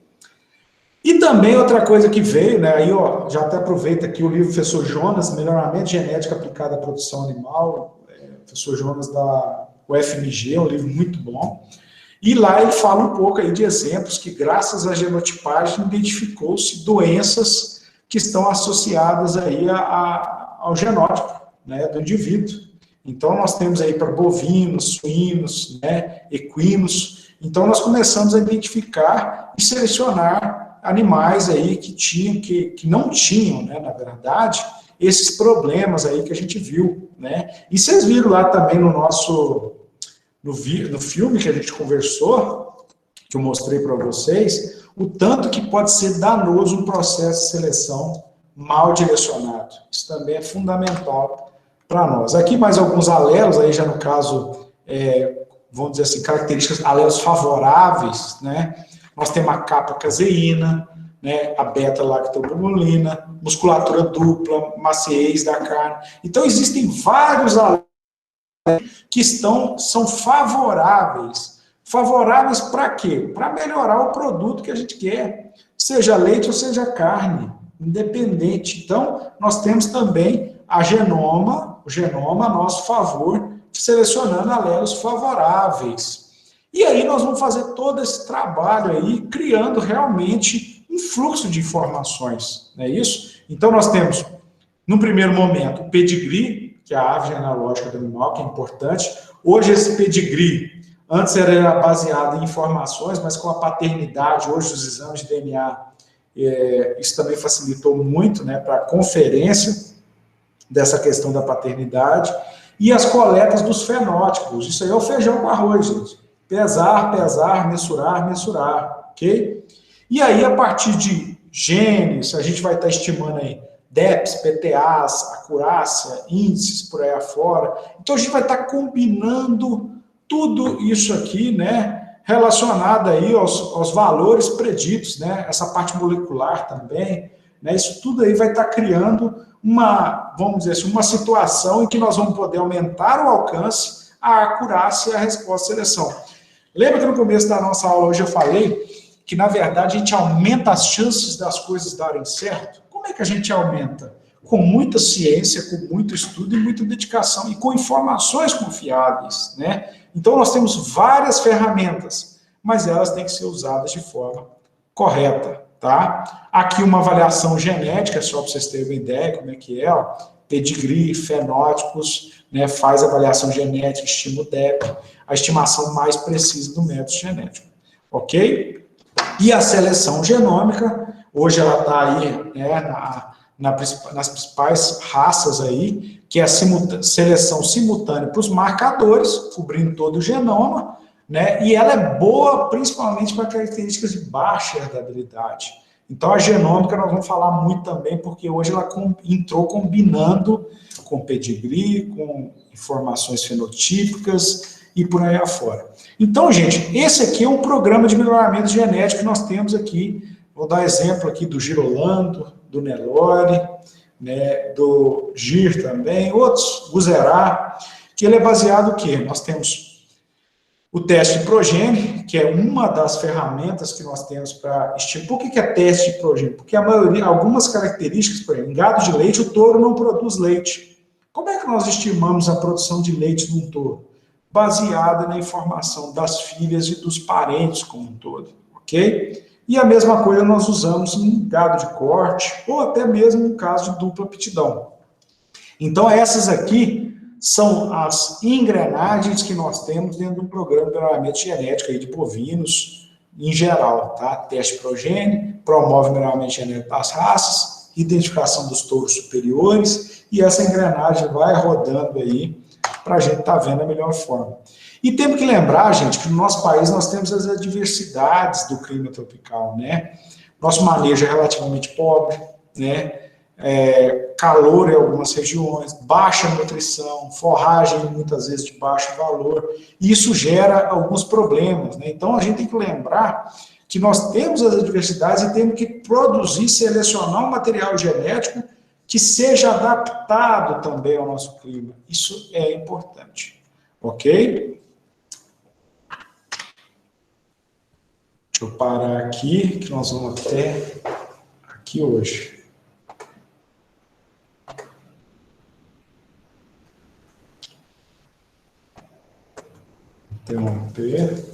E também outra coisa que veio, né, aí ó, já até aproveita aqui o livro do professor Jonas, Melhoramento Genético Aplicado à Produção Animal, professor Jonas da UFMG, é um livro muito bom, e lá ele fala um pouco aí de exemplos que graças à genotipagem identificou-se doenças que estão associadas aí ao genótipo, né, do indivíduo. Então nós temos aí para bovinos, suínos, né, equinos, então nós começamos a identificar e selecionar animais aí que não tinham, né, na verdade, esses problemas aí que a gente viu, né? E vocês viram lá também no filme que a gente conversou, que eu mostrei para vocês, o tanto que pode ser danoso um processo de seleção mal direcionado. Isso também é fundamental para nós. Aqui mais alguns alelos, aí já no caso, vamos dizer assim, características, alelos favoráveis, né? Nós temos a capa-caseína, né? A beta-lactoglobulina, musculatura dupla, maciez da carne. Então, existem vários alelos que são favoráveis. Favoráveis para quê? Para melhorar o produto que a gente quer, seja leite ou seja carne, independente. Então, nós temos também o genoma a nosso favor, selecionando alelos favoráveis. E aí nós vamos fazer todo esse trabalho aí, criando realmente um fluxo de informações, não é isso? Então, nós temos, no primeiro momento, o pedigree, que é a árvore genealógica do animal, que é importante. Hoje, esse pedigree, antes era baseado em informações, mas com a paternidade, hoje os exames de DNA, isso também facilitou muito, né, para a conferência dessa questão da paternidade, e as coletas dos fenótipos. Isso aí é o feijão com arroz, gente. Pesar, pesar, mensurar, mensurar, ok? E aí, a partir de genes, a gente vai estar estimando aí DEPs, PTAs, acurácia, índices por aí afora. Então, a gente vai estar combinando tudo isso aqui, né, relacionado aí aos valores preditos, né, essa parte molecular também, né, isso tudo aí vai estar criando vamos dizer assim, uma situação em que nós vamos poder aumentar o alcance, a acurácia e a resposta à seleção. Lembra que no começo da nossa aula hoje eu falei que, na verdade, a gente aumenta as chances das coisas darem certo? Como é que a gente aumenta? Com muita ciência, com muito estudo e muita dedicação, e com informações confiáveis, né? Então, nós temos várias ferramentas, mas elas têm que ser usadas de forma correta, tá? Aqui uma avaliação genética, só para vocês terem uma ideia como é que é, ó, pedigree, fenótipos, né, faz avaliação genética, estima o DEP, a estimação mais precisa do método genético, ok? E a seleção genômica, hoje ela está aí, né, nas principais raças aí, que é a seleção simultânea para os marcadores, cobrindo todo o genoma, né, e ela é boa principalmente para características de baixa herdabilidade. Então, a genômica nós vamos falar muito também, porque hoje ela entrou combinando com pedigree, com informações fenotípicas e por aí afora. Então, gente, esse aqui é um programa de melhoramento genético que nós temos aqui. Vou dar exemplo aqui do Girolando, do Nelore, né, do GIR também, outros, Guzerá, que ele é baseado no quê? Nós temos o teste de progênie, que é uma das ferramentas que nós temos para estimar. Por que é teste de progênie? Porque a maioria, algumas características, por exemplo, em gado de leite, o touro não produz leite. Como é que nós estimamos a produção de leite de um touro? Baseada na informação das filhas e dos parentes como um todo, ok? E a mesma coisa nós usamos em gado de corte, ou até mesmo no caso de dupla aptidão. Então, essas aqui são as engrenagens que nós temos dentro do programa de melhoramento genético aí de bovinos em geral, tá? Teste progênie, promove o melhoramento genético das raças, identificação dos touros superiores, e essa engrenagem vai rodando aí para a gente estar vendo a melhor forma. E temos que lembrar, gente, que no nosso país nós temos as adversidades do clima tropical, né? Nosso manejo é relativamente pobre, né? Calor em algumas regiões, baixa nutrição, forragem muitas vezes de baixo valor, e isso gera alguns problemas, né? Então a gente tem que lembrar que nós temos as adversidades e temos que produzir, selecionar um material genético que seja adaptado também ao nosso clima. Isso é importante, ok? Deixa eu parar aqui, que nós vamos até aqui hoje. Interromper.